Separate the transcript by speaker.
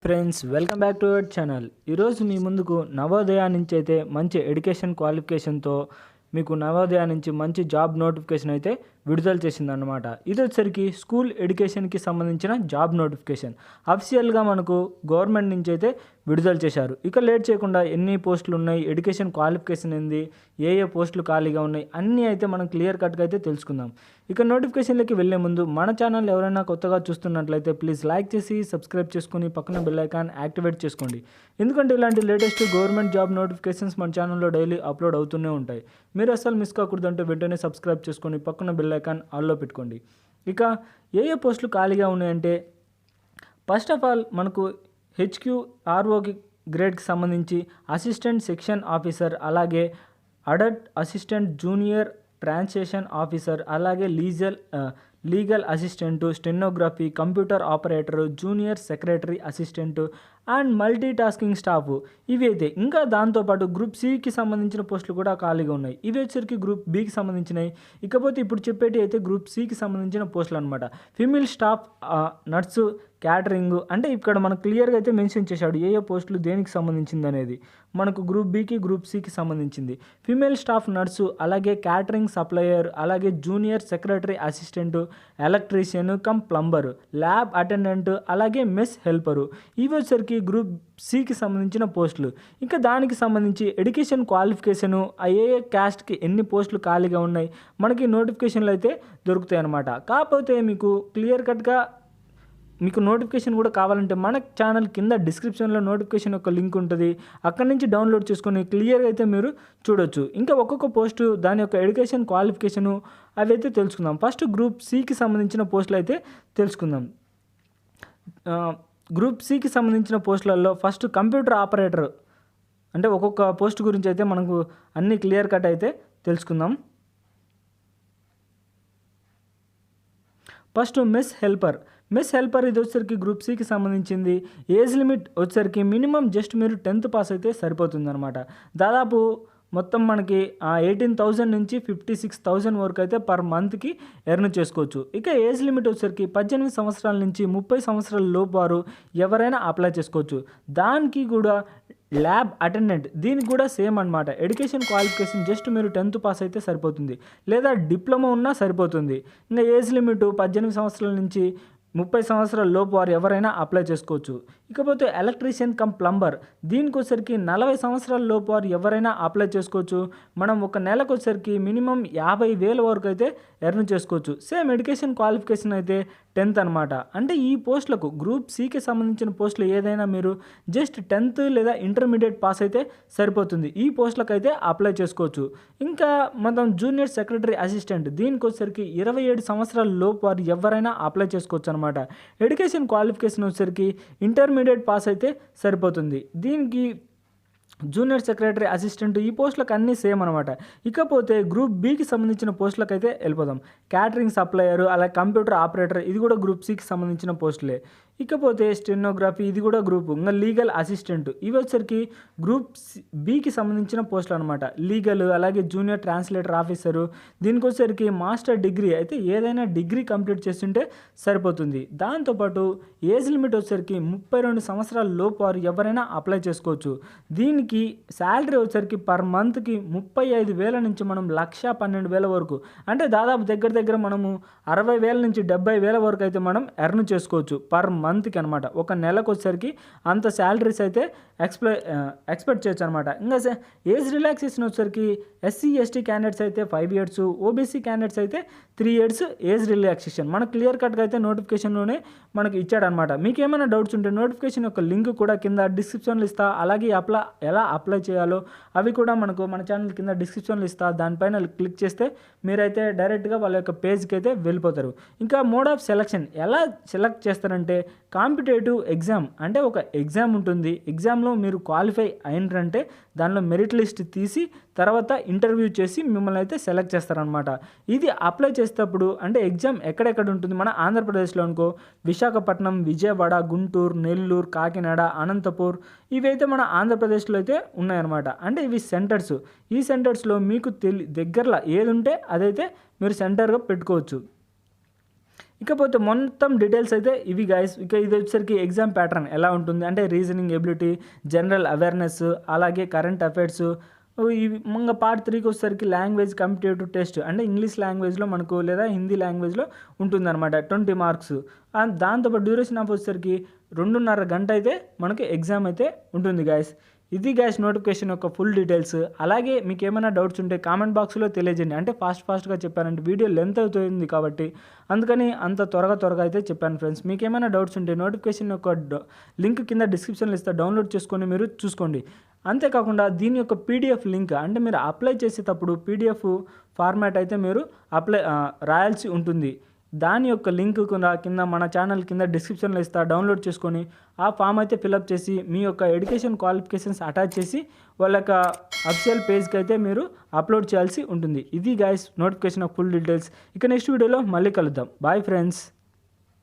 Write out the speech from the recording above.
Speaker 1: Friends welcome back to our channel. ఈరోజు మీ ముందుకు నవోదయ నుంచి అయితే మంచి ఎడ్యుకేషన్ క్వాలిఫికేషన్తో మీకు నవోదయ నుంచి మంచి జాబ్ నోటిఫికేషన్ అయితే విడుదల చేసిందన్నమాట. ఇది వచ్చరికి స్కూల్ ఎడ్యుకేషన్కి సంబంధించిన జాబ్ నోటిఫికేషన్ అఫీషియల్గా మనకు గవర్నమెంట్ నుంచి అయితే విడుదల చేశారు. ఇక లేట్ చేయకుండా ఎన్ని పోస్టులు ఉన్నాయి, ఎడ్యుకేషన్ క్వాలిఫికేషన్ ఏంది, ఏ పోస్టులు ఖాళీగా ఉన్నాయి అన్నీ అయితే మనం క్లియర్ కట్గా అయితే తెలుసుకుందాం. ఇక నోటిఫికేషన్లకి వెళ్ళే ముందు మన ఛానల్ ఎవరైనా కొత్తగా చూస్తున్నట్లయితే ప్లీజ్ లైక్ చేసి సబ్స్క్రైబ్ చేసుకుని పక్కన బెల్ ఐకాన్ యాక్టివేట్ చేసుకోండి. ఎందుకంటే ఇలాంటి లేటెస్ట్ గవర్నమెంట్ జాబ్ నోటిఫికేషన్స్ మన ఛానల్లో డైలీ అప్లోడ్ అవుతూనే ఉంటాయి. మీరు అసలు మిస్ కాకూడదంటే వెంటనే సబ్స్క్రైబ్ చేసుకొని పక్కన బెల్ ఐకాన్ ఆల్లో పెట్టుకోండి. ఇక ఏ పోస్టులు ఖాళీగా ఉన్నాయంటే ఫస్ట్ ఆఫ్ ఆల్ మనకు HQROకి గ్రేడ్కి సంబంధించి అసిస్టెంట్ సెక్షన్ ఆఫీసర్, అలాగే adult assistant, junior translation officer, అలాగే legal assistant, stenography, computer operator, junior secretary assistant and multi tasking staff ఇవి అయితే. ఇంకా దాంతోపాటు గ్రూప్ సికి సంబంధించిన పోస్టులు కూడా ఖాళీగా ఉన్నాయి. ఇవి వచ్చరికి గ్రూప్ బికి సంబంధించినవి. ఇకపోతే ఇప్పుడు చెప్పేటి అయితే గ్రూప్ సికి సంబంధించిన పోస్టులు అనమాట. ఫీమేల్ స్టాఫ్ నర్సు, క్యాటరింగ్, అంటే ఇక్కడ మనకు క్లియర్గా అయితే మెన్షన్ చేశాడు ఏ పోస్టులు దేనికి సంబంధించింది అనేది. మనకు గ్రూప్ బికి గ్రూప్ సికి సంబంధించింది ఫీమేల్ స్టాఫ్ నర్సు, అలాగే క్యాటరింగ్ సప్లయర్, అలాగే junior secretary assistant, electrician come plumber, lab attendant, అలాగే మెస్ హెల్పరు. ఇవి వచ్చరికి గ్రూప్ సికి సంబంధించిన పోస్టులు. ఇంకా దానికి సంబంధించి ఎడ్యుకేషన్ క్వాలిఫికేషను, ఏ క్యాస్ట్కి ఎన్ని పోస్టులు ఖాళీగా ఉన్నాయి మనకి నోటిఫికేషన్లు అయితే దొరుకుతాయి అన్నమాట. కాకపోతే మీకు క్లియర్ కట్గా మీకు నోటిఫికేషన్ కూడా కావాలంటే మన ఛానల్ కింద డిస్క్రిప్షన్లో నోటిఫికేషన్ యొక్క లింక్ ఉంటుంది. అక్కడి నుంచి డౌన్లోడ్ చేసుకొని క్లియర్గా అయితే మీరు చూడొచ్చు. ఇంకా ఒక్కొక్క పోస్టు దాని యొక్క ఎడ్యుకేషన్ క్వాలిఫికేషను అవి అయితే తెలుసుకుందాం. ఫస్ట్ గ్రూప్ సికి సంబంధించిన పోస్టులు అయితే తెలుసుకుందాం. గ్రూప్ సికి సంబంధించిన పోస్టులలో ఫస్ట్ కంప్యూటర్ ఆపరేటర్, అంటే ఒక్కొక్క పోస్ట్ గురించి అయితే మనకు అన్ని క్లియర్ కట్ అయితే తెలుసుకుందాం. ఫస్ట్ మెస్ హెల్పర్ ఇది వచ్చేసరికి గ్రూప్ సికి సంబంధించింది. ఏజ్ లిమిట్ వచ్చేసరికి మినిమం జస్ట్ మీరు 10th పాస్ అయితే సరిపోతుంది అనమాట. దాదాపు మొత్తం మనకి 18,000 నుంచి 56,000 వరకు అయితే పర్ మంత్కి ఎర్న్ చేసుకోవచ్చు. ఇక ఏజ్ లిమిట్ వచ్చేసరికి 18 సంవత్సరాల నుంచి 30 సంవత్సరాల లోపు వారు ఎవరైనా అప్లై చేసుకోవచ్చు. దానికి కూడా ల్యాబ్ అటెండెంట్ దీనికి కూడా సేమ్ అనమాట. ఎడ్యుకేషన్ క్వాలిఫికేషన్ జస్ట్ మీరు 10th పాస్ అయితే సరిపోతుంది, లేదా డిప్లొమా ఉన్నా సరిపోతుంది. ఇంకా ఏజ్ లిమిట్ 18 సంవత్సరాల నుంచి 30 సంవత్సరాల లోపు వారు ఎవరైనా అప్లై చేసుకోవచ్చు. ఇకపోతే ఎలక్ట్రీషియన్ కమ్ ప్లంబర్ దీనికి వచ్చరికి 40 సంవత్సరాల లోపు వారు ఎవరైనా అప్లై చేసుకోవచ్చు. మనం ఒక నెలకు వచ్చరికి మినిమం 50,000 వరకు అయితే ఎర్న్ చేసుకోవచ్చు. సేమ్ ఎడ్యుకేషన్ క్వాలిఫికేషన్ అయితే 10th అనమాట. అంటే ఈ పోస్టులకు గ్రూప్ సికి సంబంధించిన పోస్టులు ఏదైనా మీరు జస్ట్ 10th లేదా ఇంటర్మీడియట్ పాస్ అయితే సరిపోతుంది. ఈ పోస్టులకు అయితే అప్లై చేసుకోవచ్చు. ఇంకా మనం జూనియర్ సెక్రటరీ అసిస్టెంట్ దీనికి వచ్చరికి 27 సంవత్సరాల లోపు వారు ఎవరైనా అప్లై చేసుకోవచ్చు అనమాట. ఎడ్యుకేషన్ క్వాలిఫికేషన్ వచ్చరికి ఇంటర్మీడియట్ పాస్ అయితే సరిపోతుంది. దీనికి జూనియర్ సెక్రటరీ అసిస్టెంట్ ఈ పోస్టులకు అన్నీ సేమ్ అనమాట. ఇకపోతే గ్రూప్ బికి సంబంధించిన పోస్టులకు అయితే వెళ్ళిపోదాం. క్యాటరింగ్ సప్లయరు, అలాగే కంప్యూటర్ ఆపరేటర్ ఇది కూడా గ్రూప్ సికి సంబంధించిన పోస్టులే. ఇకపోతే స్టెనోగ్రఫీ ఇది కూడా గ్రూప్. ఇంకా లీగల్ అసిస్టెంట్ ఇవి వచ్చరికి గ్రూప్ బికి సంబంధించిన పోస్టులు అనమాట. లీగల్, అలాగే జూనియర్ ట్రాన్స్లేటర్ ఆఫీసరు దీనికి వచ్చరికి మాస్టర్ డిగ్రీ అయితే ఏదైనా డిగ్రీ కంప్లీట్ చేస్తుంటే సరిపోతుంది. దాంతోపాటు ఏజ్ లిమిట్ వచ్చరికి 32 సంవత్సరాల లోపు వారు ఎవరైనా అప్లై చేసుకోవచ్చు. దీనికి శాలరీ వచ్చరికి పర్ మంత్కి 35,000 నుంచి మనం 1,12,000 వరకు, అంటే దాదాపు దగ్గర మనము 60,000 నుంచి 70,000 వరకు అయితే మనం ఎర్న్ చేసుకోవచ్చు పర్ మంత్కి అనమాట. ఒక నెలకు వచ్చరికి అంత శాలరీస్ అయితే ఎక్స్పెక్ట్ చేయొచ్చు అనమాట. ఇంకా ఏజ్ రిలాక్సేషన్ వచ్చరికి SC ST క్యాండిడేట్స్ అయితే 5 years, OBC క్యాండిడేట్స్ అయితే 3 years ఏజ్ రిలాక్సేషన్ మనకు క్లియర్ కట్గా అయితే నోటిఫికేషన్లోనే మనకి ఇచ్చాడనమాట. మీకు ఏమైనా డౌట్స్ ఉంటే నోటిఫికేషన్ యొక్క లింక్ కూడా కింద డిస్క్రిప్షన్లో ఇస్తా, అలాగే ఎలా అప్లై చేయాలో అవి కూడా మన ఛానల్ కింద డిస్క్రిప్షన్లో ఇస్తా. దానిపైన క్లిక్ చేస్తే మీరైతే డైరెక్ట్గా వాళ్ళ యొక్క పేజ్కి అయితే వెళ్ళిపోతారు. ఇంకా మోడ్ ఆఫ్ సెలక్షన్ ఎలా సెలెక్ట్ చేస్తారంటే కాంపిటేటివ్ ఎగ్జామ్, అంటే ఒక ఎగ్జామ్ ఉంటుంది. ఎగ్జామ్లో మీరు క్వాలిఫై అయినారంటే దానిలో మెరిట్ లిస్ట్ తీసి తర్వాత ఇంటర్వ్యూ చేసి మిమ్మల్ని అయితే సెలెక్ట్ చేస్తారనమాట. ఇది అప్లై చేసేటప్పుడు అంటే ఎగ్జామ్ ఎక్కడెక్కడ ఉంటుంది, మన ఆంధ్రప్రదేశ్లో అనుకో విశాఖపట్నం, విజయవాడ, గుంటూరు, నెల్లూరు, కాకినాడ, అనంతపూర్ ఇవైతే మన ఆంధ్రప్రదేశ్లో అయితే ఉన్నాయన్నమాట. అంటే ఇవి సెంటర్స్. ఈ సెంటర్స్లో మీకు దగ్గరలో ఏది ఉంటే అదైతే మీరు సెంటర్గా పెట్టుకోవచ్చు. ఇకపోతే మొత్తం డీటెయిల్స్ అయితే ఇవి గైస్. ఇక ఇది వచ్చేసరికి ఎగ్జామ్ ప్యాటర్న్ ఎలా ఉంటుంది అంటే రీజనింగ్ ఎబిలిటీ, జనరల్ అవేర్నెస్, అలాగే కరెంట్ అఫైర్స్. ఇవి ఇంకా పార్ట్ 3కి వచ్చేసరికి లాంగ్వేజ్ కాంపిటేటివ్ టెస్ట్ అంటే ఇంగ్లీష్ లాంగ్వేజ్లో మనకు లేదా హిందీ లాంగ్వేజ్లో ఉంటుందన్నమాట 20 మార్క్స్. అండ్ దాంతోపాటు డ్యూరేషన్ ఆఫ్ వచ్చేసరికి 2.5 గంట అయితే మనకి ఎగ్జామ్ అయితే ఉంటుంది గైస్. ఇది గైస్ నోటిఫికేషన్ యొక్క ఫుల్ డీటెయిల్స్. అలాగే మీకు ఏమైనా డౌట్స్ ఉంటే కామెంట్ బాక్స్లో తెలియజేయండి. అంటే ఫాస్ట్గా చెప్పానంటే వీడియో లెంత్ అవుతుంది కాబట్టి అందుకని అంత త్వరగా అయితే చెప్పాను ఫ్రెండ్స్. మీకు ఏమైనా డౌట్స్ ఉంటే నోటిఫికేషన్ యొక్క లింక్ కింద డిస్క్రిప్షన్లో ఇస్తే డౌన్లోడ్ చేసుకొని మీరు చూసుకోండి. అంతేకాకుండా దీని యొక్క పీడిఎఫ్ లింక్ అంటే మీరు అప్లై చేసేటప్పుడు పీడిఎఫ్ ఫార్మాట్ అయితే మీరు రాయాల్సి ఉంటుంది. దాని యొక్క లింక్ కూడా కింద మన ఛానల్ కింద డిస్క్రిప్షన్లో ఇస్తా, డౌన్లోడ్ చేసుకొని ఆ ఫామ్ అయితే ఫిలప్ చేసి మీ యొక్క ఎడ్యుకేషన్ క్వాలిఫికేషన్స్ అటాచ్ చేసి వాళ్ళ యొక్క అఫిషియల్ పేజ్కి అయితే మీరు అప్లోడ్ చేయాల్సి ఉంటుంది. ఇది guys notification of full details. ఇక నెక్స్ట్ వీడియోలో మళ్ళీ కలుద్దాం. Bye friends.